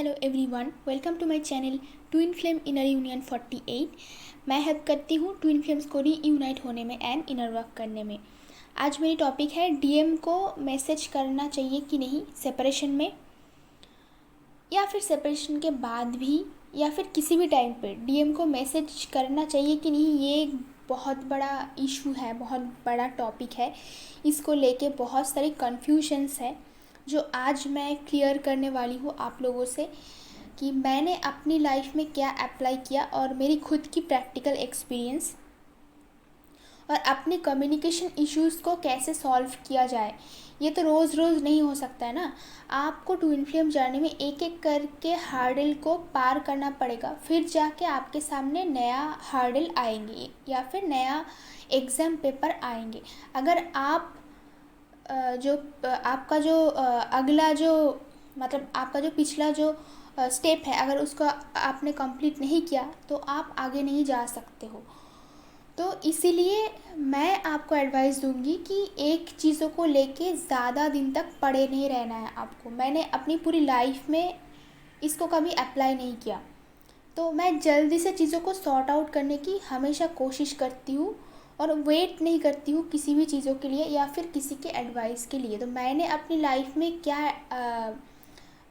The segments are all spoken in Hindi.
Hello everyone, welcome to my channel twin flame inner union 48। मैं हेल्प करती हूँ ट्विन फ्लेम्स को रीयूनाइट होने में एंड इनर वर्क करने में। आज मेरी टॉपिक है डीएम को मैसेज करना चाहिए कि नहीं सेपरेशन में, या फिर सेपरेशन के बाद भी, या फिर किसी भी टाइम पे डीएम को मैसेज करना चाहिए कि नहीं। ये एक बहुत बड़ा इशू है, बहुत बड़ा टॉपिक है। इसको लेके बहुत सारी कन्फ्यूजन्स है जो आज मैं क्लियर करने वाली हूँ आप लोगों से कि मैंने अपनी लाइफ में क्या अप्लाई किया और मेरी खुद की प्रैक्टिकल एक्सपीरियंस और अपने कम्युनिकेशन इश्यूज़ को कैसे सॉल्व किया जाए। ये तो रोज़ रोज़ नहीं हो सकता है ना। आपको ट्विन फ्लेम जर्नी में एक एक करके हार्डल को पार करना पड़ेगा, फिर जाके आपके सामने नया हार्डल आएंगे या फिर नया एग्ज़ाम पेपर आएंगे। अगर आप आपका जो अगला जो मतलब आपका जो पिछला जो स्टेप है, अगर उसको आपने कंप्लीट नहीं किया तो आप आगे नहीं जा सकते हो। तो इसीलिए मैं आपको एडवाइस दूंगी कि एक चीज़ों को लेके ज़्यादा दिन तक पड़े नहीं रहना है आपको। मैंने अपनी पूरी लाइफ में इसको कभी अप्लाई नहीं किया, तो मैं जल्दी से चीज़ों को सॉर्ट आउट करने की हमेशा कोशिश करती हूँ और वेट नहीं करती हूँ किसी भी चीज़ों के लिए या फिर किसी के एडवाइस के लिए। तो मैंने अपनी लाइफ में क्या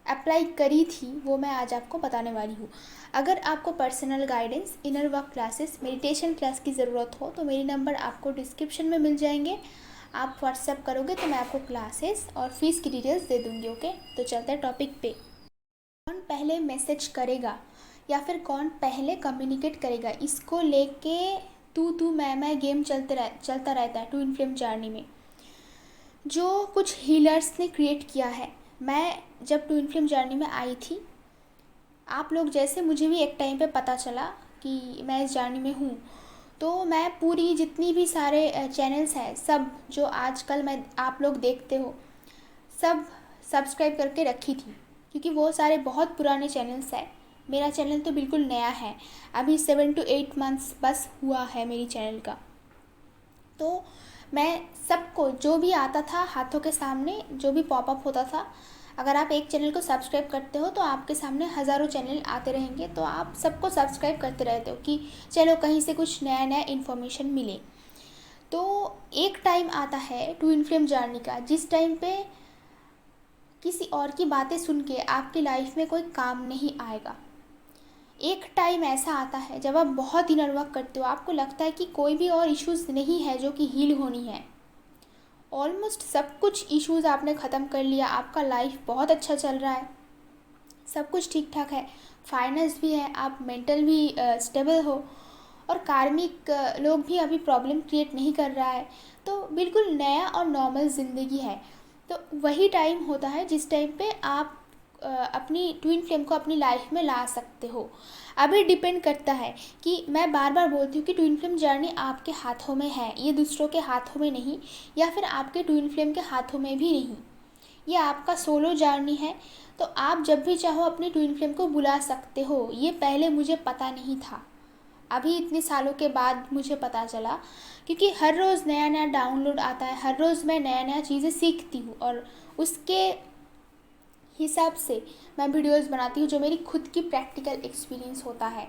अप्लाई करी थी वो मैं आज आपको बताने वाली हूँ। अगर आपको personal guidance, inner work classes, meditation class की ज़रूरत हो तो मेरी नंबर आपको डिस्क्रिप्शन में मिल जाएंगे। आप व्हाट्सएप करोगे तो मैं आपको क्लासेस और फीस की डिटेल्स दे दूँगी। ओके, तो चलते हैं टॉपिक पे। कौन पहले मैसेज करेगा या फिर कौन पहले कम्युनिकेट करेगा, इसको लेके तू मैं गेम चलता रहता है ट्विन फ्लेम जर्नी में। जो कुछ हीलर्स ने क्रिएट किया है, मैं जब ट्विन फ्लेम जर्नी में आई थी, आप लोग जैसे मुझे भी एक टाइम पे पता चला कि मैं इस जर्नी में हूँ, तो मैं पूरी जितनी भी सारे चैनल्स हैं सब जो आजकल मैं आप लोग देखते हो सब सब्सक्राइब करके रखी थी, क्योंकि वो सारे बहुत पुराने चैनल्स हैं। मेरा चैनल तो बिल्कुल नया है, अभी 7 to 8 मंथ्स बस हुआ है मेरी चैनल का। तो मैं सबको जो भी आता था हाथों के सामने, जो भी पॉपअप होता था, अगर आप एक चैनल को सब्सक्राइब करते हो तो आपके सामने हज़ारों चैनल आते रहेंगे, तो आप सबको सब्सक्राइब करते रहते हो कि चलो कहीं से कुछ नया नया इन्फॉर्मेशन मिले। तो एक टाइम आता है ट्विन फ्लेम जर्नी का जिस टाइम पे किसी और की बातें सुन के आपकी लाइफ में कोई काम नहीं आएगा। एक टाइम ऐसा आता है जब आप बहुत इनर वर्क करते हो, आपको लगता है कि कोई भी और इश्यूज़ नहीं है जो कि हील होनी है। ऑलमोस्ट सब कुछ इश्यूज़ आपने ख़त्म कर लिया, आपका लाइफ बहुत अच्छा चल रहा है, सब कुछ ठीक ठाक है, फाइनेंस भी है, आप मेंटल भी स्टेबल हो और कार्मिक लोग भी अभी प्रॉब्लम क्रिएट नहीं कर रहा है, तो बिल्कुल नया और नॉर्मल ज़िंदगी है। तो वही टाइम होता है जिस टाइम पे आप अपनी ट्विन फ्लेम को अपनी लाइफ में ला सकते हो। अभी डिपेंड करता है कि मैं बार बार बोलती हूँ कि ट्विन फ्लेम जर्नी आपके हाथों में है, ये दूसरों के हाथों में नहीं, या फिर आपके ट्विन फ्लेम के हाथों में भी नहीं। ये आपका सोलो जर्नी है, तो आप जब भी चाहो अपनी ट्विन फ्लेम को बुला सकते हो। ये पहले मुझे पता नहीं था, अभी इतने सालों के बाद मुझे पता चला, क्योंकि हर रोज़ नया नया डाउनलोड आता है, हर रोज़ मैं नया नया चीज़ें सीखती हूँ और उसके हिसाब से मैं वीडियोस बनाती हूँ जो मेरी खुद की प्रैक्टिकल एक्सपीरियंस होता है।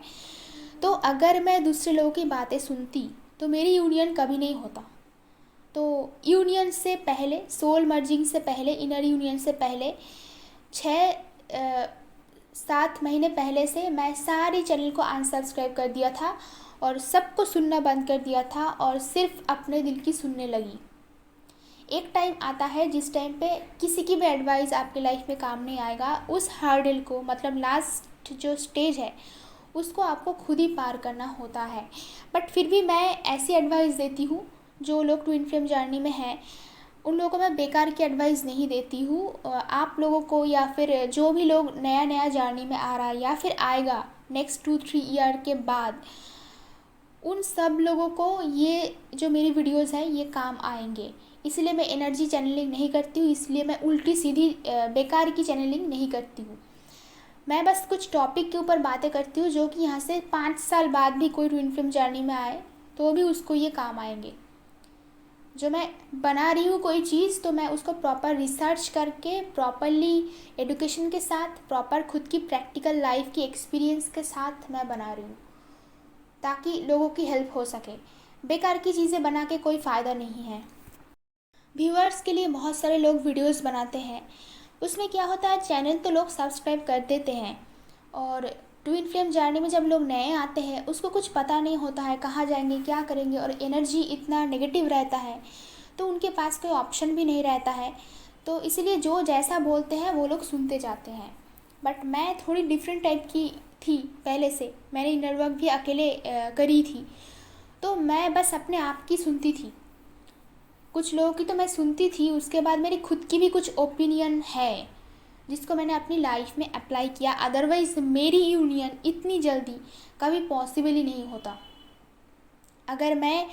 तो अगर मैं दूसरे लोगों की बातें सुनती तो मेरी यूनियन कभी नहीं होता। तो यूनियन से पहले, सोल मर्जिंग से पहले, इनर यूनियन से पहले 6-7 महीने पहले से मैं सारी चैनल को अनसब्सक्राइब कर दिया था और सबको सुनना बंद कर दिया था और सिर्फ अपने दिल की सुनने लगी। एक टाइम आता है जिस टाइम पे किसी की भी एडवाइस आपके लाइफ में काम नहीं आएगा। उस हर्डल को, मतलब लास्ट जो स्टेज है, उसको आपको खुद ही पार करना होता है। बट फिर भी मैं ऐसी एडवाइस देती हूँ, जो लोग ट्विन फ्लेम जर्नी में हैं उन लोगों को मैं बेकार की एडवाइस नहीं देती हूँ। आप लोगों को या फिर जो भी लोग नया नया जर्नी में आ रहा है या फिर आएगा नेक्स्ट 2-3 ईयर के बाद, उन सब लोगों को ये जो मेरी वीडियोस हैं ये काम आएंगे। इसलिए मैं एनर्जी चैनलिंग नहीं करती हूँ, इसलिए मैं उल्टी सीधी बेकार की चैनलिंग नहीं करती हूँ। मैं बस कुछ टॉपिक के ऊपर बातें करती हूँ जो कि यहाँ से 5 साल बाद भी कोई ट्विन फ्लेम जर्नी में आए तो भी उसको ये काम आएंगे। जो मैं बना रही हूँ कोई चीज़, तो मैं उसको प्रॉपर रिसर्च करके, प्रॉपरली एडुकेशन के साथ, प्रॉपर खुद की प्रैक्टिकल लाइफ की एक्सपीरियंस के साथ मैं बना रही हूँ, ताकि लोगों की हेल्प हो सके। बेकार की चीज़ें बना के कोई फ़ायदा नहीं है। व्यूअर्स के लिए बहुत सारे लोग वीडियोस बनाते हैं, उसमें क्या होता है, चैनल तो लोग सब्सक्राइब कर देते हैं, और ट्विन फ्लेम जर्नी में जब लोग नए आते हैं उसको कुछ पता नहीं होता है कहाँ जाएंगे, क्या करेंगे, और एनर्जी इतना नेगेटिव रहता है, तो उनके पास कोई ऑप्शन भी नहीं रहता है। तो इसलिए जो जैसा बोलते हैं वो लोग सुनते जाते हैं। बट मैं थोड़ी डिफरेंट टाइप की थी पहले से, मैंने इनर वर्क भी अकेले करी थी, तो मैं बस अपने आप की सुनती थी। कुछ लोगों की तो मैं सुनती थी, उसके बाद मेरी खुद की भी कुछ ओपिनियन है जिसको मैंने अपनी लाइफ में अप्लाई किया। अदरवाइज़ मेरी यूनियन इतनी जल्दी कभी पॉसिबल ही नहीं होता। अगर मैं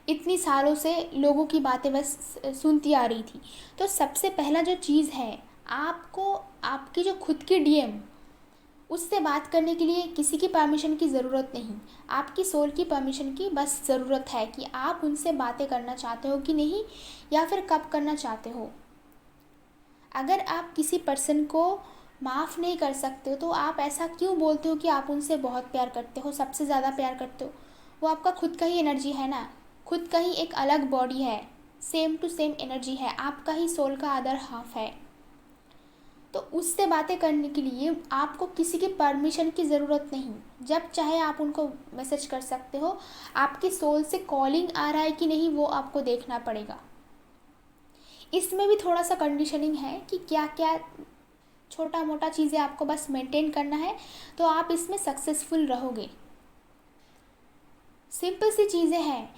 इतनी सालों से लोगों की बातें बस सुनती आ रही थी, तो सबसे पहला जो चीज़ है, आपको आपकी जो खुद की डीएम, उससे बात करने के लिए किसी की परमिशन की ज़रूरत नहीं, आपकी सोल की परमिशन की बस ज़रूरत है कि आप उनसे बातें करना चाहते हो कि नहीं, या फिर कब करना चाहते हो। अगर आप किसी पर्सन को माफ़ नहीं कर सकते हो, तो आप ऐसा क्यों बोलते हो कि आप उनसे बहुत प्यार करते हो, सबसे ज़्यादा प्यार करते हो। वो आपका खुद का ही एनर्जी है ना, खुद का ही एक अलग बॉडी है, सेम टू सेम एनर्जी है, आपका ही सोल का अदर हाफ है। तो उससे बातें करने के लिए आपको किसी की परमिशन की ज़रूरत नहीं, जब चाहे आप उनको मैसेज कर सकते हो। आपकी सोल से कॉलिंग आ रहा है कि नहीं, वो आपको देखना पड़ेगा। इसमें भी थोड़ा सा कंडीशनिंग है कि क्या क्या छोटा मोटा चीज़ें आपको बस मेंटेन करना है, तो आप इसमें सक्सेसफुल रहोगे। सिंपल सी चीज़ें हैं,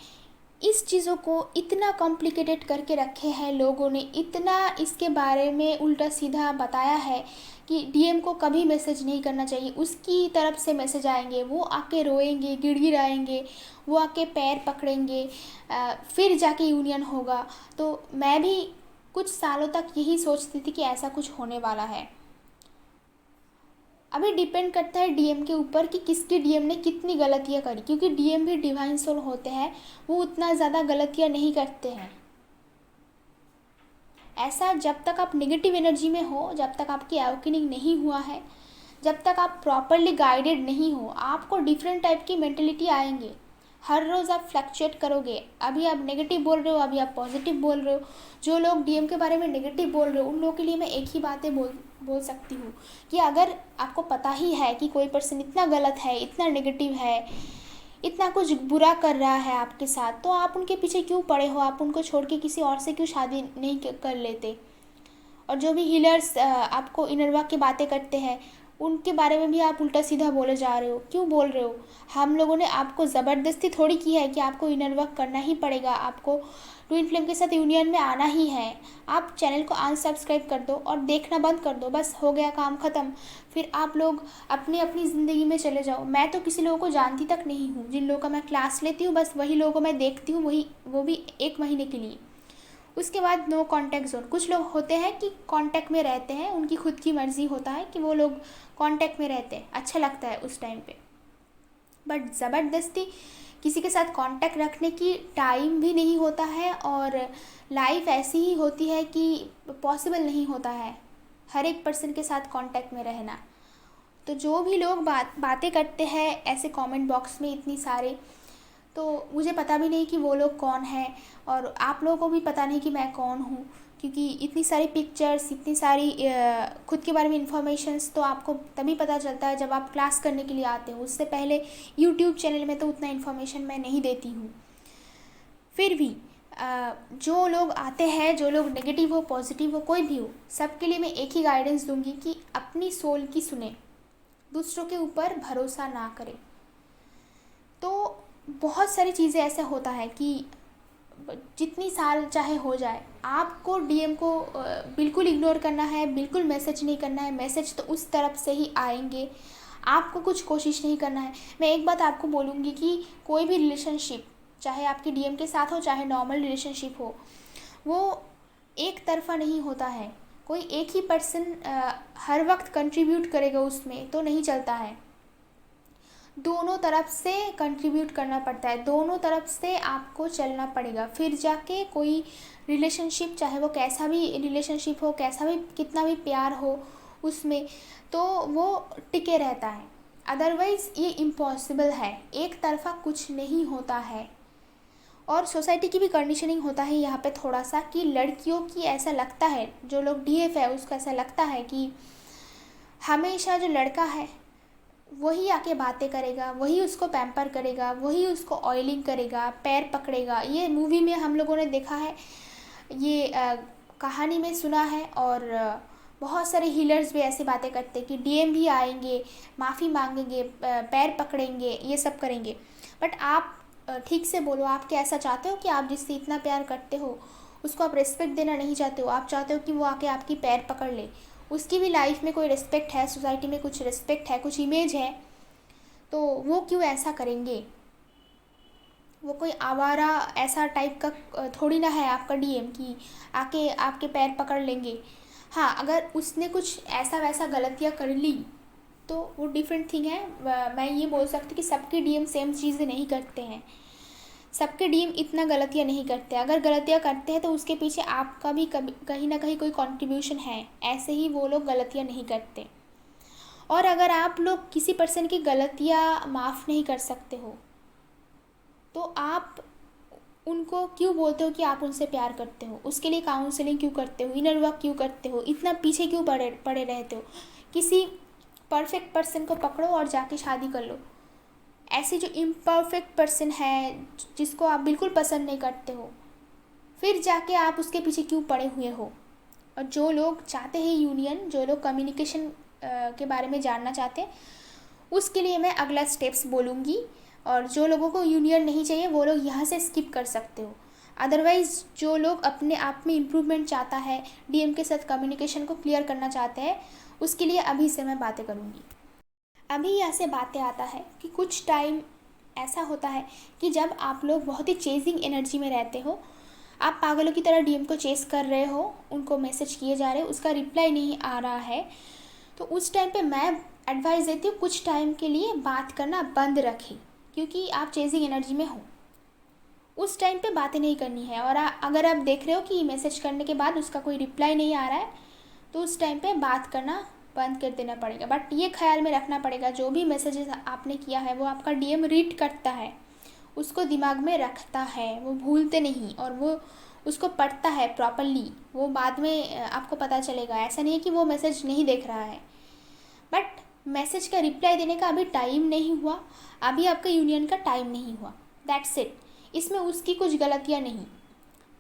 इस चीज़ों को इतना कॉम्प्लिकेटेड करके रखे हैं लोगों ने, इतना इसके बारे में उल्टा सीधा बताया है कि डीएम को कभी मैसेज नहीं करना चाहिए, उसकी तरफ से मैसेज आएंगे, वो आके रोएंगे, गिड़गिड़ाएंगे, वो आके पैर पकड़ेंगे, फिर जाके यूनियन होगा। तो मैं भी कुछ सालों तक यही सोचती थी कि ऐसा कुछ होने वाला है। अभी डिपेंड करता है डीएम के ऊपर कि किसकी डीएम ने कितनी गलतियाँ करी, क्योंकि डीएम भी डिवाइन सोल होते हैं, वो उतना ज़्यादा गलतियाँ नहीं करते हैं। ऐसा जब तक आप नेगेटिव एनर्जी में हो, जब तक आपकी अवेकनिंग नहीं हुआ है, जब तक आप प्रॉपरली गाइडेड नहीं हो, आपको डिफरेंट टाइप की मेंटेलिटी आएंगे। हर रोज़ आप फ्लक्चुएट करोगे, अभी आप नेगेटिव बोल रहे हो, अभी आप पॉजिटिव बोल रहे हो। जो लोग डीएम के बारे में नेगेटिव बोल रहे हो, उन लोगों के लिए मैं एक ही बातें बोल सकती हूँ कि अगर आपको पता ही है कि कोई पर्सन इतना गलत है, इतना नेगेटिव है, इतना कुछ बुरा कर रहा है आपके साथ, तो आप उनके पीछे क्यों पड़े हो, आप उनको छोड़ के किसी और से क्यों शादी नहीं कर लेते। और जो भी हीलर्स आपको इनर वर्क की बातें करते हैं, उनके बारे में भी आप उल्टा सीधा बोले जा रहे हो, क्यों बोल रहे हो। हम लोगों ने आपको ज़बरदस्ती थोड़ी की है कि आपको इनर वर्क करना ही पड़ेगा, आपको ट्विन फ्लेम के साथ यूनियन में आना ही है। आप चैनल को अनसब्सक्राइब कर दो और देखना बंद कर दो, बस हो गया काम ख़त्म। फिर आप लोग अपनी अपनी ज़िंदगी में चले जाओ। मैं तो किसी लोगों को जानती तक नहीं हूँ, जिन लोगों का मैं क्लास लेती हूँ बस वही लोगों को मैं देखती हूँ, वही, वो भी 1 महीने के लिए। उसके बाद नो कांटेक्ट जोन। कुछ लोग होते हैं कि कांटेक्ट में रहते हैं, उनकी खुद की मर्ज़ी होता है कि वो लोग कांटेक्ट में रहते हैं, अच्छा लगता है उस टाइम पे। बट ज़बरदस्ती किसी के साथ कांटेक्ट रखने की टाइम भी नहीं होता है, और लाइफ ऐसी ही होती है कि पॉसिबल नहीं होता है हर एक पर्सन के साथ कांटेक्ट में रहना। तो जो भी लोग बातें करते हैं ऐसे कमेंट बॉक्स में इतनी सारे, तो मुझे पता भी नहीं कि वो लोग कौन हैं, और आप लोगों को भी पता नहीं कि मैं कौन हूँ, क्योंकि इतनी सारी पिक्चर्स, इतनी सारी खुद के बारे में इन्फॉर्मेशंस तो आपको तभी पता चलता है जब आप क्लास करने के लिए आते हो। उससे पहले यूट्यूब चैनल में तो उतना इन्फॉर्मेशन मैं नहीं देती हूँ। फिर भी जो लोग आते हैं, जो लोग नेगेटिव हो पॉजिटिव हो कोई भी हो, सबके लिए मैं एक ही गाइडेंस दूंगी कि अपनी सोल की सुने, दूसरों के ऊपर भरोसा ना करें। तो बहुत सारी चीज़ें ऐसा होता है कि जितनी साल चाहे हो जाए, आपको डीएम को बिल्कुल इग्नोर करना है, बिल्कुल मैसेज नहीं करना है। मैसेज तो उस तरफ से ही आएंगे, आपको कुछ कोशिश नहीं करना है। मैं एक बात आपको बोलूँगी कि कोई भी रिलेशनशिप, चाहे आपकी डीएम के साथ हो चाहे नॉर्मल रिलेशनशिप हो, वो एक तरफा नहीं होता है। कोई एक ही पर्सन हर वक्त कंट्रीब्यूट करेगा उसमें तो नहीं चलता है। दोनों तरफ से कंट्रीब्यूट करना पड़ता है, दोनों तरफ से आपको चलना पड़ेगा, फिर जाके कोई रिलेशनशिप, चाहे वो कैसा भी रिलेशनशिप हो, कैसा भी कितना भी प्यार हो उसमें, तो वो टिके रहता है। अदरवाइज़ ये इम्पॉसिबल है, एक तरफ़ा कुछ नहीं होता है। और सोसाइटी की भी कंडीशनिंग होता है यहाँ पे थोड़ा सा, कि लड़कियों की ऐसा लगता है, जो लोग डीएफ है उसको ऐसा लगता है कि हमेशा जो लड़का है वही आके बातें करेगा, वही उसको पैम्पर करेगा, वही उसको ऑयलिंग करेगा, पैर पकड़ेगा। ये मूवी में हम लोगों ने देखा है, ये कहानी में सुना है, और बहुत सारे हीलर्स भी ऐसी बातें करते हैं कि डीएम भी आएंगे, माफ़ी मांगेंगे, पैर पकड़ेंगे, ये सब करेंगे। बट आप ठीक से बोलो, आप क्या ऐसा चाहते हो कि आप जिससे इतना प्यार करते हो उसको आप रिस्पेक्ट देना नहीं चाहते हो? आप चाहते हो कि वो आके आपकी पैर पकड़ ले, उसकी भी लाइफ में कोई रिस्पेक्ट है, सोसाइटी में कुछ रिस्पेक्ट है, कुछ इमेज है, तो वो क्यों ऐसा करेंगे? वो कोई आवारा ऐसा टाइप का थोड़ी ना है आपका डीएम कि आके आपके पैर पकड़ लेंगे। हाँ, अगर उसने कुछ ऐसा वैसा गलतियाँ कर ली तो वो डिफरेंट थिंग है। मैं ये बोल सकती कि सबके डीएम सेम चीज़ें नहीं करते हैं, सबके डीएम इतना गलतियाँ नहीं करते। अगर गलतियाँ करते हैं तो उसके पीछे आपका भी कभी कहीं ना कहीं कोई कंट्रीब्यूशन है, ऐसे ही वो लोग गलतियाँ नहीं करते। और अगर आप लोग किसी पर्सन की गलतियाँ माफ़ नहीं कर सकते हो तो आप उनको क्यों बोलते हो कि आप उनसे प्यार करते हो? उसके लिए काउंसलिंग क्यों करते हो, इनर वर्क क्यों करते हो, इतना पीछे क्यों पड़े पड़े रहते हो? किसी परफेक्ट पर्सन को पकड़ो और जाके शादी कर लो। ऐसे जो इम्परफेक्ट पर्सन है, जिसको आप बिल्कुल पसंद नहीं करते हो, फिर जाके आप उसके पीछे क्यों पड़े हुए हो? और जो लोग चाहते हैं यूनियन, जो लोग कम्युनिकेशन के बारे में जानना चाहते हैं, उसके लिए मैं अगला स्टेप्स बोलूँगी। और जो लोगों को यूनियन नहीं चाहिए वो लोग यहाँ से स्किप कर सकते हो। अदरवाइज़ जो लोग अपने आप में इम्प्रूवमेंट चाहता है, डीएम के साथ कम्युनिकेशन को क्लियर करना चाहते हैं, उसके लिए अभी से मैं बातें करूँगी। अभी यहाँ से बातें आता है कि कुछ टाइम ऐसा होता है कि जब आप लोग बहुत ही चेजिंग एनर्जी में रहते हो, आप पागलों की तरह डीएम को चेस कर रहे हो, उनको मैसेज किए जा रहे हो, उसका रिप्लाई नहीं आ रहा है, तो उस टाइम पे मैं एडवाइस देती हूँ कुछ टाइम के लिए बात करना बंद रखें, क्योंकि आप चेजिंग एनर्जी में हो। उस टाइम पे बातें नहीं करनी है। और अगर आप देख रहे हो कि मैसेज करने के बाद उसका कोई रिप्लाई नहीं आ रहा है, तो उस टाइम पे बात करना बंद कर देना पड़ेगा। बट ये ख्याल में रखना पड़ेगा, जो भी मैसेजेस आपने किया है वो आपका डीएम रीड करता है, उसको दिमाग में रखता है, वो भूलते नहीं, और वो उसको पढ़ता है प्रॉपरली। वो बाद में आपको पता चलेगा, ऐसा नहीं है कि वो मैसेज नहीं देख रहा है। बट मैसेज का रिप्लाई देने का अभी टाइम नहीं हुआ, अभी आपका यूनियन का टाइम नहीं हुआ, दैट्स इट। इसमें उसकी कुछ गलतियाँ नहीं,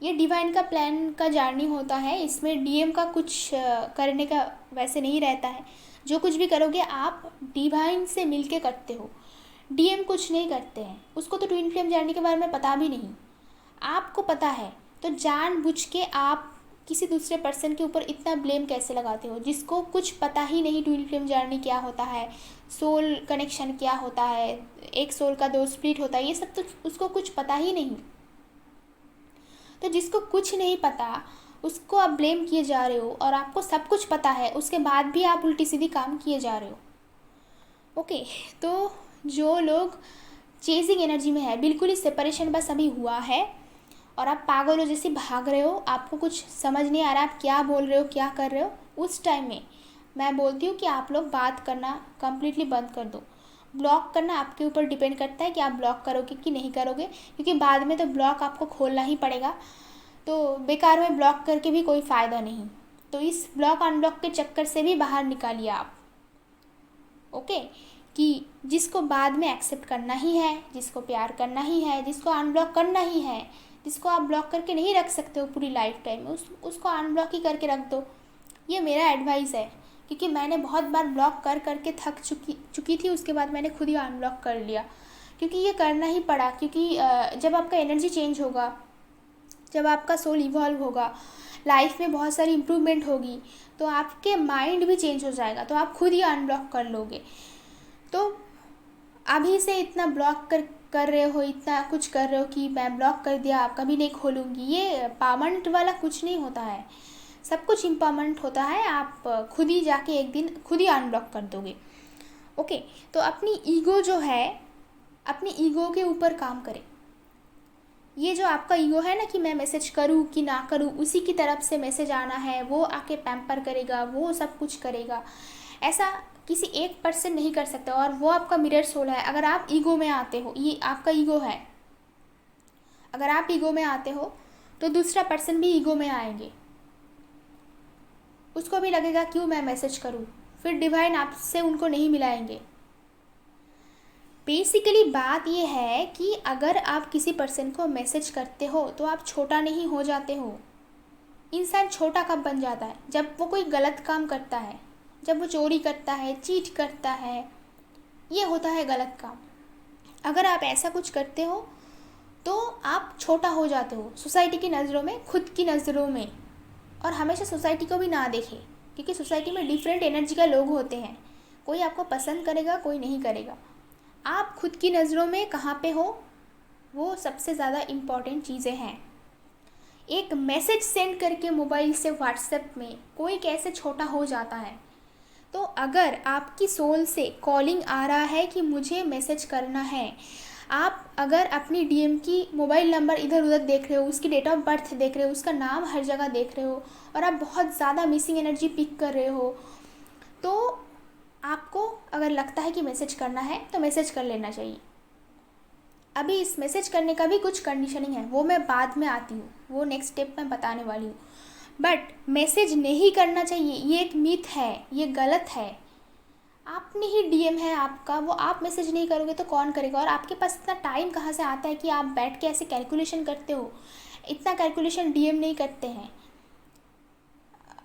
ये डिवाइन का प्लान का जर्नी होता है, इसमें डीएम का कुछ करने का वैसे नहीं रहता है। जो कुछ भी करोगे आप डिवाइन से मिलके करते हो, डीएम कुछ नहीं करते हैं, उसको तो ट्विन फ्लेम जर्नी के बारे में पता भी नहीं, आपको पता है। तो जानबूझ के आप किसी दूसरे पर्सन के ऊपर इतना ब्लेम कैसे लगाते हो, जिसको कुछ पता ही नहीं ट्विन फ्लेम जर्नी क्या होता है, सोल कनेक्शन क्या होता है, एक सोल का दो स्प्लिट होता है, ये सब तो उसको कुछ पता ही नहीं। तो जिसको कुछ नहीं पता उसको आप ब्लेम किए जा रहे हो, और आपको सब कुछ पता है उसके बाद भी आप उल्टी सीधी काम किए जा रहे हो। ओके, तो जो लोग चेजिंग एनर्जी में है, बिल्कुल ही सेपरेशन बस अभी हुआ है और आप पागलों जैसे भाग रहे हो, आपको कुछ समझ नहीं आ रहा आप क्या बोल रहे हो, क्या कर रहे हो, उस टाइम में मैं बोलती हूँ कि आप लोग बात करना कम्प्लीटली बंद कर दो। ब्लॉक करना आपके ऊपर डिपेंड करता है कि आप ब्लॉक करोगे कि नहीं करोगे, क्योंकि बाद में तो ब्लॉक आपको खोलना ही पड़ेगा, तो बेकार में ब्लॉक करके भी कोई फ़ायदा नहीं। तो इस ब्लॉक अनब्लॉक के चक्कर से भी बाहर निकालिए आप। ओके, कि जिसको बाद में एक्सेप्ट करना ही है, जिसको प्यार करना ही है, जिसको अनब्लॉक करना ही है, जिसको आप ब्लॉक करके नहीं रख सकते हो पूरी लाइफ टाइम में, उसको अनब्लॉक ही करके रख दो। ये मेरा एडवाइस है, क्योंकि मैंने बहुत बार ब्लॉक कर करके थक चुकी थी, उसके बाद मैंने खुद ही अनब्लॉक कर लिया, क्योंकि ये करना ही पड़ा। क्योंकि जब आपका एनर्जी चेंज होगा, जब आपका सोल इवॉल्व होगा, लाइफ में बहुत सारी इम्प्रूवमेंट होगी, तो आपके माइंड भी चेंज हो जाएगा, तो आप खुद ही अनब्लॉक कर लोगे। तो अभी से इतना ब्लॉक कर रहे हो, इतना कुछ कर रहे हो कि मैं ब्लॉक कर दिया, कभी नहीं खोलूँगी, ये परमानेंट वाला कुछ नहीं होता है। सब कुछ इम्परमानेंट होता है, आप खुद ही जाके एक दिन खुद ही अनब्लॉक कर दोगे। ओके, तो अपनी ईगो जो है, अपनी ईगो के ऊपर काम करें। ये जो आपका ईगो है ना कि मैं मैसेज करूँ कि ना करूँ, उसी की तरफ से मैसेज आना है, वो आके पैम्पर करेगा, वो सब कुछ करेगा, ऐसा किसी एक पर्सन नहीं कर सकता। और वो आपका मिरर सोल है। अगर आप ईगो में आते हो, ये आपका ईगो है, अगर आप ईगो में आते हो तो दूसरा पर्सन भी ईगो में आएंगे, उसको भी लगेगा क्यों मैं मैसेज करूँ, फिर डिवाइन आपसे उनको नहीं मिलाएंगे। बेसिकली बात ये है कि अगर आप किसी पर्सन को मैसेज करते हो तो आप छोटा नहीं हो जाते हो। इंसान छोटा कब बन जाता है? जब वो कोई गलत काम करता है, जब वो चोरी करता है, चीट करता है, ये होता है गलत काम। अगर आप ऐसा कुछ करते हो तो आप छोटा हो जाते हो सोसाइटी की नज़रों में, खुद की नज़रों में। और हमेशा सोसाइटी को भी ना देखें, क्योंकि सोसाइटी में डिफरेंट एनर्जी का लोग होते हैं, कोई आपको पसंद करेगा, कोई नहीं करेगा। आप खुद की नज़रों में कहाँ पे हो, वो सबसे ज़्यादा इम्पॉर्टेंट चीज़ें हैं। एक मैसेज सेंड करके मोबाइल से व्हाट्सएप में कोई कैसे छोटा हो जाता है? तो अगर आपकी सोल से कॉलिंग आ रहा है कि मुझे मैसेज करना है, आप अगर अपनी डीएम की मोबाइल नंबर इधर उधर देख रहे हो, उसकी डेट ऑफ बर्थ देख रहे हो, उसका नाम हर जगह देख रहे हो, और आप बहुत ज़्यादा मिसिंग एनर्जी पिक कर रहे हो, तो आपको अगर लगता है कि मैसेज करना है तो मैसेज कर लेना चाहिए। अभी इस मैसेज करने का भी कुछ कंडीशनिंग है, वो मैं बाद में आती हूँ, वो नेक्स्ट स्टेप में बताने वाली हूँ। बट मैसेज नहीं करना चाहिए, ये एक मिथ है, ये गलत है। आपने ही डीएम है आपका, वो आप मैसेज नहीं करोगे तो कौन करेगा? और आपके पास इतना टाइम कहाँ से आता है कि आप बैठ के ऐसे कैलकुलेशन करते हो? इतना कैलकुलेशन डीएम नहीं करते हैं।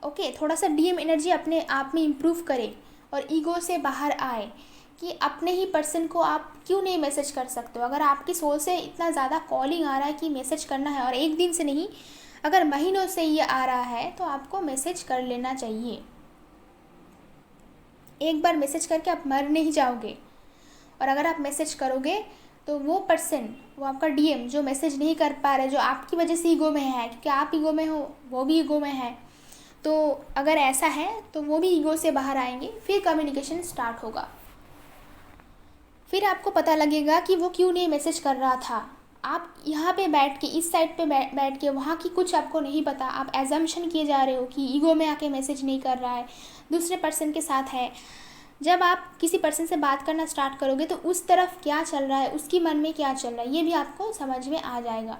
ओके, थोड़ा सा डीएम एनर्जी अपने आप में इम्प्रूव करे और ईगो से बाहर आए कि अपने ही पर्सन को आप क्यों नहीं मैसेज कर सकते हो। अगर आपकी सोल से इतना ज़्यादा कॉलिंग आ रहा है कि मैसेज करना है, और एक दिन से नहीं, अगर महीनों से ये आ रहा है, तो आपको मैसेज कर लेना चाहिए। एक बार मैसेज करके आप मर नहीं जाओगे। और अगर आप मैसेज करोगे तो वो पर्सन, वो आपका डीएम जो मैसेज नहीं कर पा रहा है, जो आपकी वजह से ईगो में है, क्योंकि आप ईगो में हो, वो भी ईगो में है, तो अगर ऐसा है तो वो भी ईगो से बाहर आएंगे, फिर कम्युनिकेशन स्टार्ट होगा। फिर आपको पता लगेगा कि वो क्यों नहीं मैसेज कर रहा था। आप यहाँ पे बैठ के, इस साइड पे बैठ के, वहाँ की कुछ आपको नहीं पता, आप एजम्पशन किए जा रहे हो कि ईगो में आके मैसेज नहीं कर रहा है, दूसरे पर्सन के साथ है। जब आप किसी पर्सन से बात करना स्टार्ट करोगे तो उस तरफ क्या चल रहा है, उसकी मन में क्या चल रहा है, ये भी आपको समझ में आ जाएगा।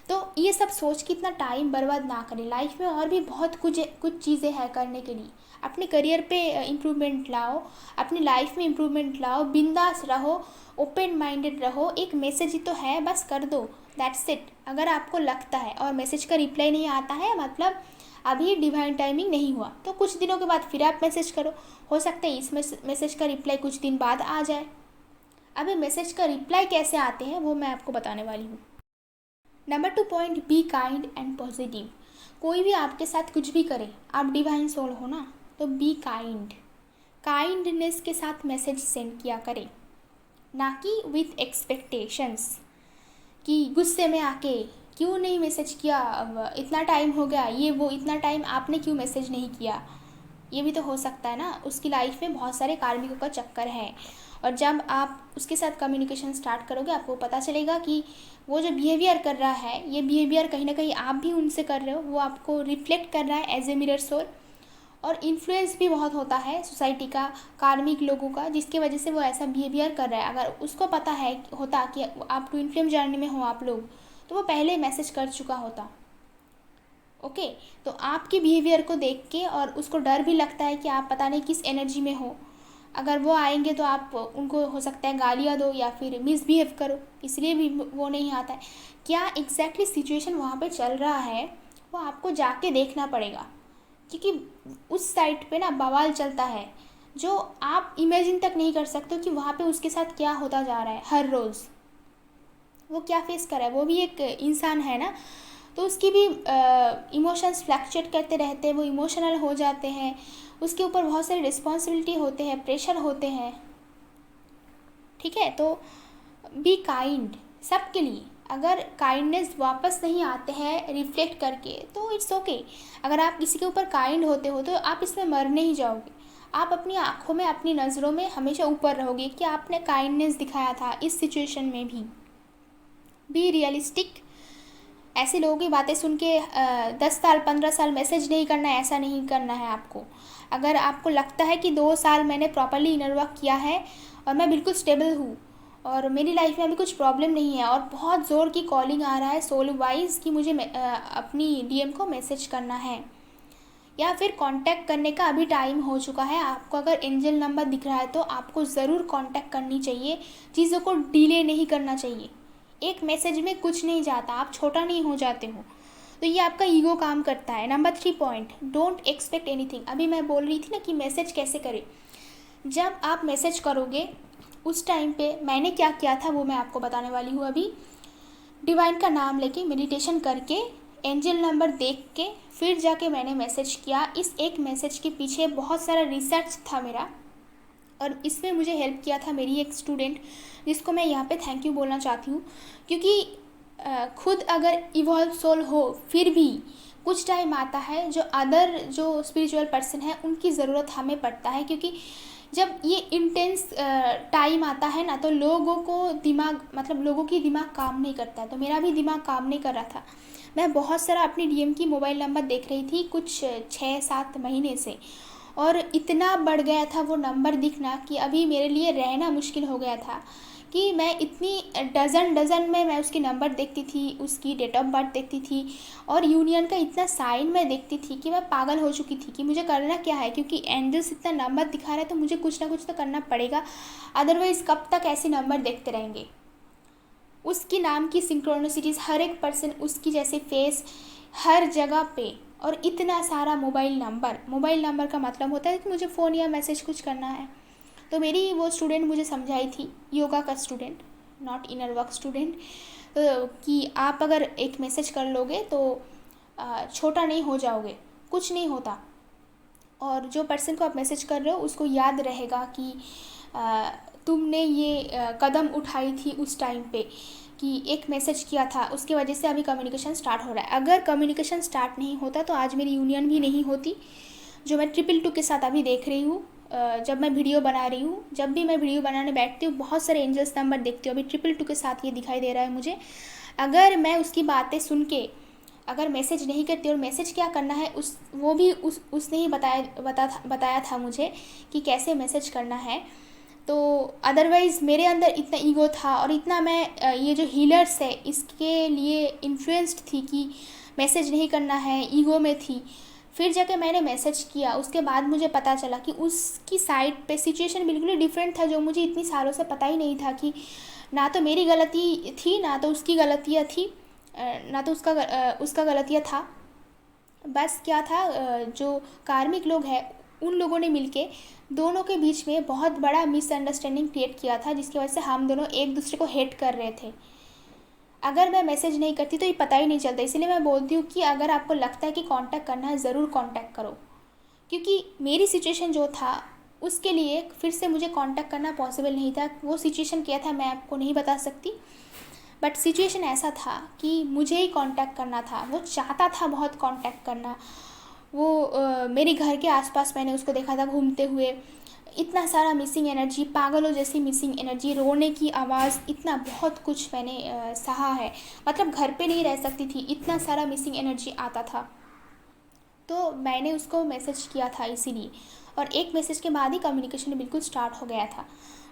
तो ये सब सोच के इतना टाइम बर्बाद ना करें। लाइफ में और भी बहुत कुछ चीज़ें हैं करने के लिए। अपने करियर पे इम्प्रूवमेंट लाओ, अपनी लाइफ में इम्प्रूवमेंट लाओ, बिंदास रहो, ओपन माइंडेड रहो। एक मैसेज ही तो है, बस कर दो, दैट्स इट। अगर आपको लगता है और मैसेज का रिप्लाई नहीं आता है, मतलब अभी डिवाइन टाइमिंग नहीं हुआ, तो कुछ दिनों के बाद फिर आप मैसेज करो। हो सकता है इस मैसेज का रिप्लाई कुछ दिन बाद आ जाए। अभी मैसेज का रिप्लाई कैसे आते हैं वो मैं आपको बताने वाली हूँ। Number 2 point, be kind and positive. कोई भी आपके साथ कुछ भी करे, आप डिवाइन सोल हो ना, तो बी काइंड, काइंडनेस के साथ मैसेज सेंड किया करें, ना कि विथ एक्सपेक्टेशंस कि गुस्से में आके क्यों नहीं मैसेज किया, अब इतना टाइम हो गया, ये वो, इतना टाइम आपने क्यों मैसेज नहीं किया। ये भी तो हो सकता है ना, उसकी लाइफ में बहुत सारे कार्मिकों का चक्कर है। और जब आप उसके साथ कम्युनिकेशन स्टार्ट करोगे, आपको पता चलेगा कि वो जो बिहेवियर कर रहा है, ये बिहेवियर कहीं ना कहीं आप भी उनसे कर रहे हो, वो आपको रिफ्लेक्ट कर रहा है एज ए मिरर सोल। और इन्फ्लुएंस भी बहुत होता है सोसाइटी का, कार्मिक लोगों का, जिसकी वजह से वो ऐसा बिहेवियर कर रहा है। अगर उसको पता है होता कि आप ट्विन फ्लेम जर्नी में हो आप लोग, तो वो पहले मैसेज कर चुका होता। ओके, तो आपके बिहेवियर को देख के, और उसको डर भी लगता है कि आप पता नहीं किस एनर्जी में हो, अगर वो आएंगे तो आप उनको हो सकता है गालियाँ दो या फिर मिसबिहेव करो, इसलिए भी वो नहीं आता है। क्या एग्जैक्टली सिचुएशन वहाँ पे चल रहा है, वो आपको जाके देखना पड़ेगा, क्योंकि उस साइड पे ना बवाल चलता है जो आप इमेजिन तक नहीं कर सकते हो कि वहाँ पे उसके साथ क्या होता जा रहा है। हर रोज़ वो क्या फेस कर रहा है, वो भी एक इंसान है ना, तो उसकी भी इमोशंस फ्लैक्चुएट करते रहते हैं, वो इमोशनल हो जाते हैं, उसके ऊपर बहुत सारी रिस्पॉन्सिबिलिटी होते हैं, प्रेशर होते हैं। ठीक है, तो बी काइंड सबके लिए। अगर काइंडनेस वापस नहीं आते हैं रिफ्लेक्ट करके, तो इट्स ओके। अगर आप किसी के ऊपर काइंड होते हो तो आप इसमें मर नहीं जाओगे। आप अपनी आँखों में, अपनी नज़रों में हमेशा ऊपर रहोगे कि आपने काइंडनेस दिखाया था इस सिचुएशन में भी। Be realistic. ऐसे लोगों की बातें सुन के 10 साल 15 साल मैसेज नहीं करना है, ऐसा नहीं करना है आपको। अगर आपको लगता है कि 2 साल मैंने प्रॉपरली इनर वर्क किया है और मैं बिल्कुल स्टेबल हूँ और मेरी लाइफ में अभी कुछ प्रॉब्लम नहीं है और बहुत ज़ोर की कॉलिंग आ रहा है सोल वाइज कि मुझे अपनी डीएम को मैसेज करना है, या फिर कांटेक्ट करने का अभी टाइम हो चुका है, आपको अगर एंजल नंबर दिख रहा है तो आपको ज़रूर कांटेक्ट करनी चाहिए। चीज़ों को डिले नहीं करना चाहिए। एक मैसेज में कुछ नहीं जाता, आप छोटा नहीं हो जाते हो। तो ये आपका ईगो काम करता है। Number 3 point, don't expect anything. अभी मैं बोल रही थी ना कि मैसेज कैसे करें। जब आप मैसेज करोगे उस टाइम पे मैंने क्या किया था वो मैं आपको बताने वाली हूँ अभी। डिवाइन का नाम लेके मेडिटेशन करके एंजल नंबर देख के फिर जाके मैंने मैसेज किया। इस एक मैसेज के पीछे बहुत सारा रिसर्च था मेरा और इसमें मुझे हेल्प किया था मेरी एक स्टूडेंट, जिसको मैं यहाँ पे थैंक यू बोलना चाहती हूँ। क्योंकि खुद अगर इवॉल्व सोल हो फिर भी कुछ टाइम आता है जो अदर जो स्पिरिचुअल पर्सन है उनकी ज़रूरत हमें पड़ता है। क्योंकि जब ये इंटेंस टाइम आता है ना तो लोगों को दिमाग, मतलब लोगों की दिमाग काम नहीं करता है। तो मेरा भी दिमाग काम नहीं कर रहा था। मैं बहुत सारा अपनी डीएम की मोबाइल नंबर देख रही थी कुछ 6-7 महीने से, और इतना बढ़ गया था वो नंबर दिखना कि अभी मेरे लिए रहना मुश्किल हो गया था। कि मैं इतनी डज़न में मैं उसकी नंबर देखती थी, उसकी डेट ऑफ बर्थ देखती थी और यूनियन का इतना साइन मैं देखती थी कि मैं पागल हो चुकी थी कि मुझे करना क्या है। क्योंकि एंजल्स इतना नंबर दिखा रहा है तो मुझे कुछ ना कुछ तो करना पड़ेगा, अदरवाइज़ कब तक ऐसे नंबर देखते रहेंगे। उसकी नाम की सिंक्रोनिसिटीज़, हर एक पर्सन उसकी जैसे फेस हर जगह पे, और इतना सारा मोबाइल नंबर का मतलब होता है कि मुझे फ़ोन या मैसेज कुछ करना है। तो मेरी वो स्टूडेंट मुझे समझाई थी, योगा का student, not inner work student, तो कि आप अगर एक मैसेज कर लोगे तो छोटा नहीं हो जाओगे, कुछ नहीं होता। और जो पर्सन को आप मैसेज कर रहे हो उसको याद रहेगा कि तुमने ये कदम उठाई थी उस टाइम पे, कि एक मैसेज किया था, उसकी वजह से अभी कम्युनिकेशन स्टार्ट हो रहा है। अगर कम्युनिकेशन स्टार्ट नहीं होता तो आज मेरी यूनियन भी नहीं होती, जो मैं 222 के साथ अभी देख रही हूँ। जब मैं वीडियो बना रही हूँ, जब भी मैं वीडियो बनाने बैठती हूँ बहुत सारे एंजल्स नंबर देखती हूँ। अभी 222 के साथ ये दिखाई दे रहा है मुझे। अगर मैं उसकी बातें सुन के अगर मैसेज नहीं करती, और मैसेज क्या करना है वो भी उसने ही बताया था मुझे कि कैसे मैसेज करना है। तो अदरवाइज़ मेरे अंदर इतना ईगो था और इतना मैं ये जो हीलर्स है इसके लिए इन्फ्लुएंस्ड थी कि मैसेज नहीं करना है, ईगो में थी। फिर जाके मैंने मैसेज किया, उसके बाद मुझे पता चला कि उसकी साइड पे सिचुएशन बिल्कुल ही डिफरेंट था, जो मुझे इतनी सालों से पता ही नहीं था। कि ना तो मेरी गलती थी, ना तो उसकी गलतियाँ थी, ना तो उसका गलतियाँ था। बस क्या था, जो कार्मिक लोग हैं उन लोगों ने मिलके दोनों के बीच में बहुत बड़ा मिसअंडरस्टैंडिंग क्रिएट किया था, जिसकी वजह से हम दोनों एक दूसरे को हेट कर रहे थे। अगर मैं मैसेज नहीं करती तो ये पता ही नहीं चलता। इसलिए मैं बोलती हूँ कि अगर आपको लगता है कि कांटेक्ट करना है, ज़रूर कांटेक्ट करो। क्योंकि मेरी सिचुएशन जो था उसके लिए फिर से मुझे कांटेक्ट करना पॉसिबल नहीं था। वो सिचुएशन क्या था मैं आपको नहीं बता सकती, बट सिचुएशन ऐसा था कि मुझे ही कांटेक्ट करना था। वो चाहता था बहुत कांटेक्ट करना। वो मेरे घर के आसपास मैंने उसको देखा था घूमते हुए। इतना सारा मिसिंग एनर्जी, पागलों जैसी मिसिंग एनर्जी, रोने की आवाज़, इतना बहुत कुछ मैंने सहा है। मतलब घर पे नहीं रह सकती थी, इतना सारा मिसिंग एनर्जी आता था। तो मैंने उसको मैसेज किया था इसीलिए, और एक मैसेज के बाद ही कम्युनिकेशन बिल्कुल स्टार्ट हो गया था।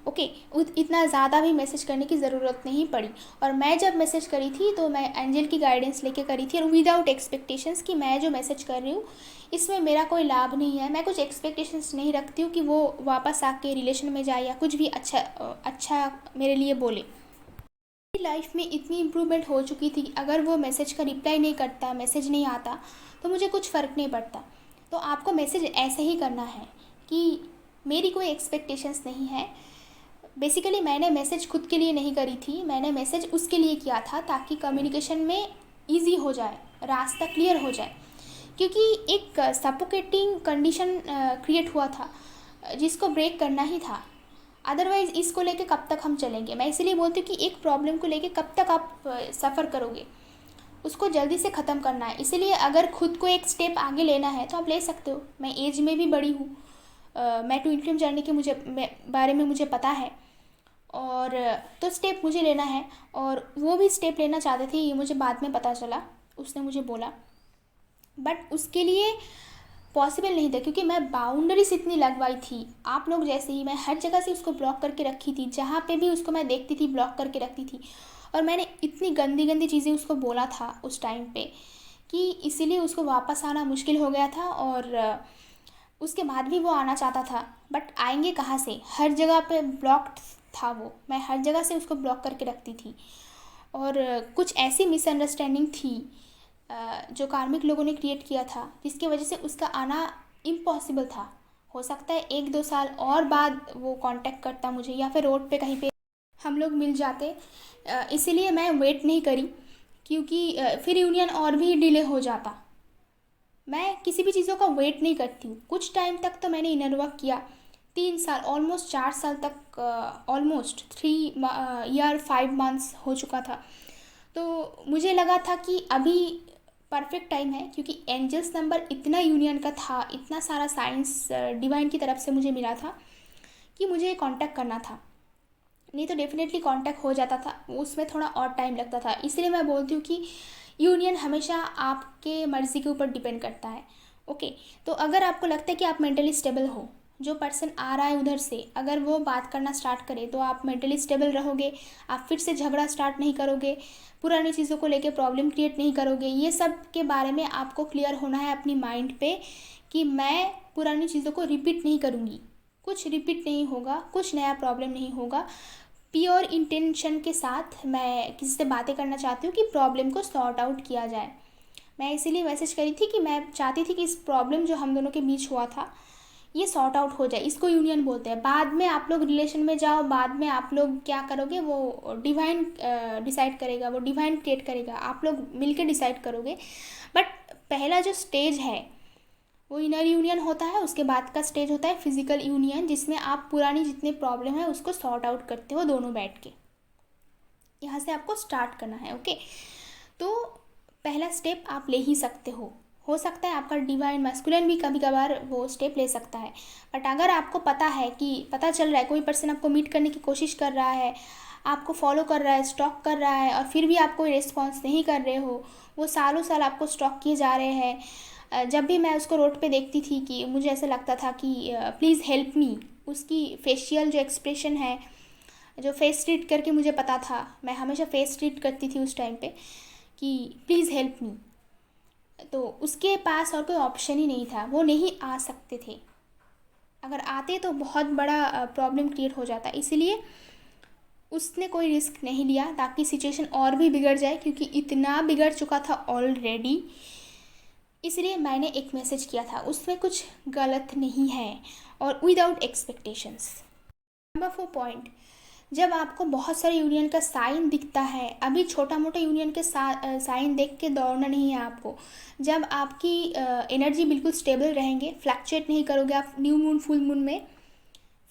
ओके, इतना ज़्यादा भी मैसेज करने की ज़रूरत नहीं पड़ी। और मैं जब मैसेज करी थी तो मैं एंजल की गाइडेंस लेके करी थी, और विदाउट एक्सपेक्टेशंस कि मैं जो मैसेज कर रही हूँ इसमें मेरा कोई लाभ नहीं है। मैं कुछ एक्सपेक्टेशंस नहीं रखती हूँ कि वो वापस आके रिलेशन में जाए या कुछ भी अच्छा मेरे लिए बोले। मेरी लाइफ में इतनी इम्प्रूवमेंट हो चुकी थी कि अगर वो मैसेज का रिप्लाई नहीं करता, मैसेज नहीं आता, तो मुझे कुछ फ़र्क नहीं पड़ता। तो आपको मैसेज ऐसे ही करना है कि मेरी कोई एक्सपेक्टेशंस नहीं है। बेसिकली मैंने मैसेज खुद के लिए नहीं करी थी, मैंने मैसेज उसके लिए किया था ताकि कम्युनिकेशन में ईजी हो जाए, रास्ता क्लियर हो जाए। क्योंकि एक सफोकेटिंग कंडीशन क्रिएट हुआ था जिसको ब्रेक करना ही था। अदरवाइज़ इसको लेके कब तक हम चलेंगे। मैं इसीलिए बोलती हूँ कि एक प्रॉब्लम को लेके कब तक आप सफ़र करोगे, उसको जल्दी से ख़त्म करना है। इसीलिए अगर खुद को एक स्टेप आगे लेना है तो आप ले सकते हो। मैं एज में भी बड़ी हूँ, मैं ट्विन फ्लेम जर्नी के बारे में मुझे पता है, और तो स्टेप मुझे लेना है। और वो भी स्टेप लेना चाहते थे, ये मुझे बाद में पता चला, उसने मुझे बोला। बट उसके लिए पॉसिबल नहीं था, क्योंकि मैं बाउंड्रीज इतनी लगवाई थी, आप लोग जैसे ही। मैं हर जगह से उसको ब्लॉक करके रखी थी, जहाँ पे भी उसको मैं देखती थी ब्लॉक करके रखती थी। और मैंने इतनी गंदी गंदी चीज़ें उसको बोला था उस टाइम पे, कि इसीलिए उसको वापस आना मुश्किल हो गया था। और उसके बाद भी वो आना चाहता था, बट आएंगे कहाँ से, हर जगह पे ब्लॉक्ड था वो। मैं हर जगह से उसको ब्लॉक करके रखती थी। और कुछ ऐसी मिसअंडरस्टैंडिंग थी जो कार्मिक लोगों ने क्रिएट किया था, जिसकी वजह से उसका आना इम्पॉसिबल था। हो सकता है 1-2 साल और बाद वो कांटेक्ट करता मुझे, या फिर रोड पे कहीं पे हम लोग मिल जाते। इसीलिए मैं वेट नहीं करी, क्योंकि फिर यूनियन और भी डिले हो जाता। मैं किसी भी चीज़ों का वेट नहीं करती हूँ। कुछ टाइम तक तो मैंने इनर वर्क किया, 3 साल, ऑलमोस्ट 4 साल तक, ऑलमोस्ट 3 ईयर 5 मंथ्स हो चुका था। तो मुझे लगा था कि अभी परफेक्ट टाइम है, क्योंकि एंजल्स नंबर इतना यूनियन का था, इतना सारा साइंस डिवाइन की तरफ से मुझे मिला था कि मुझे कांटेक्ट करना था। नहीं तो डेफिनेटली कांटेक्ट हो जाता था, उसमें थोड़ा और टाइम लगता था। इसलिए मैं बोलती हूँ कि यूनियन हमेशा आपके मर्ज़ी के ऊपर डिपेंड करता है। ओके, तो अगर आपको लगता है कि आप मेंटली स्टेबल हो, जो पर्सन आ रहा है उधर से अगर वो बात करना स्टार्ट करे, तो आप मेंटली स्टेबल रहोगे, आप फिर से झगड़ा स्टार्ट नहीं करोगे, पुरानी चीज़ों को लेके प्रॉब्लम क्रिएट नहीं करोगे। ये सब के बारे में आपको क्लियर होना है अपनी माइंड पे, कि मैं पुरानी चीज़ों को रिपीट नहीं करूँगी, कुछ रिपीट नहीं होगा, कुछ नया प्रॉब्लम नहीं होगा। प्योर इंटेंशन के साथ मैं किसी से बातें करना चाहती हूँ कि प्रॉब्लम को सॉर्ट आउट किया जाए। मैं इसीलिए मैसेज करी थी कि मैं चाहती थी कि इस प्रॉब्लम जो हम दोनों के बीच हुआ था, ये सॉर्ट आउट हो जाए। इसको यूनियन बोलते हैं। बाद में आप लोग रिलेशन में जाओ, बाद में आप लोग क्या करोगे वो डिवाइन डिसाइड करेगा, वो डिवाइन क्रिएट करेगा, आप लोग मिलकर डिसाइड करोगे। बट पहला जो स्टेज है वो इनर यूनियन होता है, उसके बाद का स्टेज होता है फिजिकल यूनियन, जिसमें आप पुरानी जितने प्रॉब्लम है उसको सॉर्ट आउट करते हो दोनों बैठ के। यहाँ से आपको स्टार्ट करना है। ओके, तो पहला स्टेप आप ले ही सकते हो सकता है आपका डिवाइन मैस्कुलिन भी कभी कभार वो स्टेप ले सकता है। बट अगर आपको पता है कि पता चल रहा है कोई पर्सन आपको मीट करने की कोशिश कर रहा है, आपको फॉलो कर रहा है, स्टॉक कर रहा है, और फिर भी आप कोई रिस्पॉन्स नहीं कर रहे हो, वो सालों साल आपको स्टॉक किए जा रहे हैं। जब भी मैं उसको रोड पे देखती थी कि मुझे ऐसा लगता था कि प्लीज़ हेल्प मी, उसकी फेशियल जो एक्सप्रेशन है, जो फेस ट्रीट करके मुझे पता था, मैं हमेशा फेस ट्रीट करती थी उस टाइम पे कि प्लीज़ हेल्प मी। तो उसके पास और कोई ऑप्शन ही नहीं था, वो नहीं आ सकते थे। अगर आते तो बहुत बड़ा प्रॉब्लम क्रिएट हो जाता। इसीलिए उसने कोई रिस्क नहीं लिया ताकि सिचुएशन और भी बिगड़ जाए, क्योंकि इतना बिगड़ चुका था ऑलरेडी। इसलिए मैंने एक मैसेज किया था, उसमें कुछ गलत नहीं है, और विदाउट एक्सपेक्टेशंस। नंबर 4 पॉइंट, जब आपको बहुत सारे यूनियन का साइन दिखता है, अभी छोटा मोटा यूनियन के साइन देख के दौड़ना नहीं है आपको। जब आपकी एनर्जी बिल्कुल स्टेबल रहेंगे, फ्लैक्चुएट नहीं करोगे आप न्यू मून फुल मून में,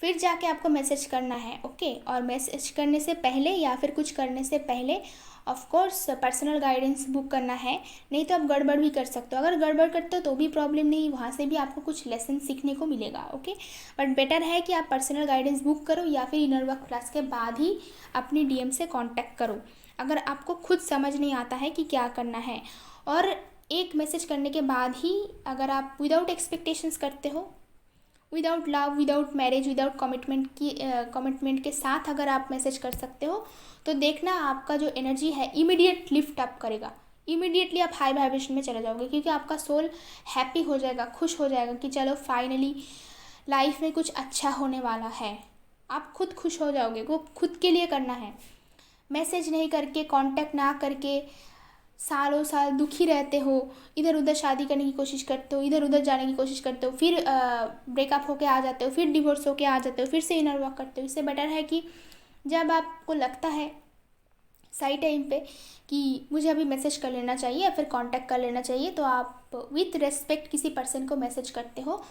फिर जाके आपको मैसेज करना है। ओके, और मैसेज करने से पहले या फिर कुछ करने से पहले of course personal guidance book करना है, नहीं तो आप गड़बड़ भी कर सकते हो। अगर गड़बड़ करते हो तो भी प्रॉब्लम नहीं, वहाँ से भी आपको कुछ लेसन सीखने को मिलेगा। ओके, बट बेटर है कि आप पर्सनल गाइडेंस बुक करो, या फिर इनर वर्क क्लास के बाद ही अपनी डीएम से कांटेक्ट करो, अगर आपको खुद समझ नहीं आता है कि क्या करना है। और एक मैसेज करने के बाद ही अगर आप विदाउट एक्सपेक्टेशंस करते हो, without love, without marriage, without commitment के साथ अगर आप मैसेज कर सकते हो, तो देखना आपका जो एनर्जी है इमीडिएट लिफ्ट अप करेगा। इमीडिएटली आप हाई वाइब्रेशन में चले जाओगे, क्योंकि आपका सोल हैप्पी हो जाएगा, खुश हो जाएगा कि चलो फाइनली लाइफ में कुछ अच्छा होने वाला है। आप खुद खुश हो जाओगे, वो खुद के लिए करना है। मैसेज नहीं करके, कांटेक्ट ना करके सालों साल दुखी रहते हो, इधर उधर शादी करने की कोशिश करते हो, इधर उधर जाने की कोशिश करते हो, फिर ब्रेकअप होके आ जाते हो, फिर डिवोर्स होके आ जाते हो, फिर से इनर वर्क करते हो। इससे बेटर है कि जब आपको लगता है सही टाइम पे कि मुझे अभी मैसेज कर लेना चाहिए या फिर कांटेक्ट कर लेना चाहिए, तो आप विथ रेस्पेक्ट किसी पर्सन को मैसेज करते हो।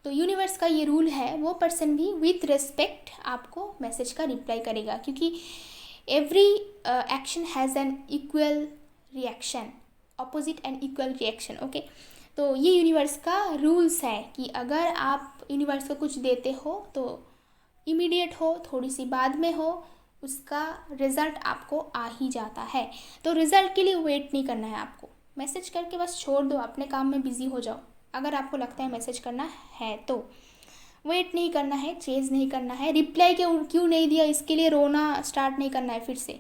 तो यूनिवर्स का ये रूल है, वो पर्सन भी विथ रेस्पेक्ट आपको मैसेज का रिप्लाई करेगा, क्योंकि every action has an equal reaction, opposite and equal reaction. Okay, तो ये यूनिवर्स का रूल्स है कि अगर आप यूनिवर्स को कुछ देते हो तो इमीडिएट हो, थोड़ी सी बाद में हो, उसका रिज़ल्ट आपको आ ही जाता है। तो रिज़ल्ट के लिए वेट नहीं करना है आपको, मैसेज करके बस छोड़ दो, अपने काम में बिज़ी हो जाओ। अगर आपको लगता है मैसेज करना है तो वेट नहीं करना है, चेज़ नहीं करना है, रिप्लाई क्यों नहीं दिया इसके लिए रोना स्टार्ट नहीं करना है फिर से।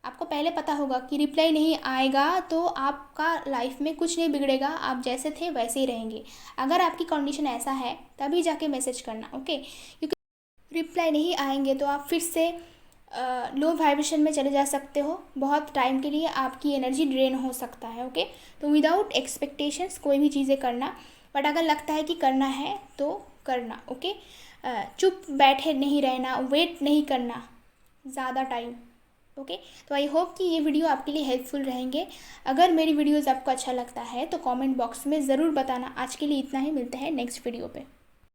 आपको पहले पता होगा कि रिप्लाई नहीं आएगा तो आपका लाइफ में कुछ नहीं बिगड़ेगा, आप जैसे थे वैसे ही रहेंगे। अगर आपकी कंडीशन ऐसा है तभी जाके मैसेज करना, ओके। क्योंकि रिप्लाई नहीं आएंगे तो आप फिर से लो वाइब्रेशन में चले जा सकते हो, बहुत टाइम के लिए आपकी एनर्जी ड्रेन हो सकता है, ओके। तो विदाउट एक्सपेक्टेशंस कोई भी चीज़ें करना, बट अगर लगता है कि करना है तो करना, ओके। चुप बैठे नहीं रहना, वेट नहीं करना ज़्यादा टाइम, ओके। तो आई होप कि ये वीडियो आपके लिए हेल्पफुल रहेंगे। अगर मेरी वीडियोज़ आपको अच्छा लगता है तो कमेंट बॉक्स में ज़रूर बताना। आज के लिए इतना ही, मिलते हैं नेक्स्ट वीडियो पे।